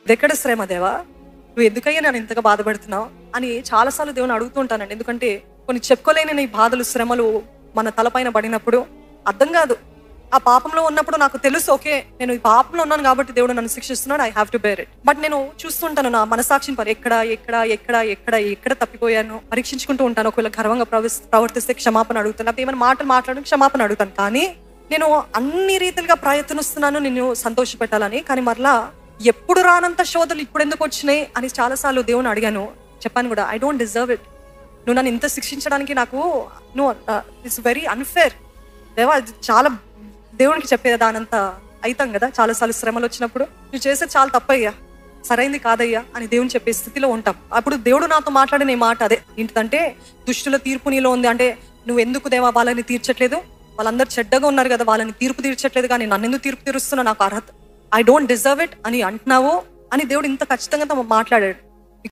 ఇదెక్కడ శ్రమ దేవా, నువ్వు ఎందుకయ్యా నన్ను ఇంతగా బాధపడుతున్నావు అని చాలాసార్లు దేవుని అడుగుతూ ఉంటానండి. ఎందుకంటే కొన్ని చెప్పుకోలేని నీ బాధలు, శ్రమలు మన తలపైన పడినప్పుడు అర్థం కాదు. ఆ పాపంలో ఉన్నప్పుడు నాకు తెలుసు, ఓకే నేను ఈ పాపంలో ఉన్నాను కాబట్టి దేవుడు నన్ను శిక్షిస్తున్నాడు, I have to bear it. But నేను చూస్తుంటాను నా మనసాక్షిని ఎక్కడ తప్పిపోయాను పరీక్షించుకుంటూ ఉంటాను. ఒకవేళ గర్వంగా ప్రవర్తిస్తే క్షమాపణ అడుగుతాను, లేకపోతే ఏమైనా మాటలు మాట్లాడడం క్షమాపణ అడుగుతాను. కానీ నేను అన్ని రీతిలుగా ప్రయత్నిస్తున్నాను నిన్ను సంతోషపెట్టాలని. కానీ మరలా ఎప్పుడు రానంత శోధనలు ఇప్పుడు ఎందుకు వచ్చినాయి అని చాలాసార్లు దేవుని అడిగాను. చెప్పాను కూడా, ఐ డోంట్ డిజర్వ్ ఇట్. నువ్వు నన్ను ఇంత శిక్షించడానికి నాకు ఇట్స్ వెరీ అన్ఫేర్ దేవా. చాలా దేవునికి చెప్పేది దానంతా అవుతాం కదా చాలాసార్లు శ్రమలు వచ్చినప్పుడు, నువ్వు చేసేది చాలా తప్పయ్యా, సరైంది కాదయ్యా అని దేవుని చెప్పే స్థితిలో ఉంటాం. అప్పుడు దేవుడు నాతో మాట్లాడిన మాట అదే ఏంటంటే, దుష్టుల తీర్పు నీలో ఉంది అంటే నువ్వు ఎందుకు దేవా వాళ్ళని తీర్చట్లేదు, వాళ్ళందరూ చెడ్డగా ఉన్నారు కదా వాళ్ళని తీర్పు తీర్చట్లేదు, కానీ నన్ను ఎందుకు తీర్పు తీరుస్తున్నా, నాకు అర్హత, ఐ డోంట్ డిజర్వ్ ఇట్ అని అంటున్నావు అని దేవుడు ఇంత ఖచ్చితంగా మాట్లాడాడు.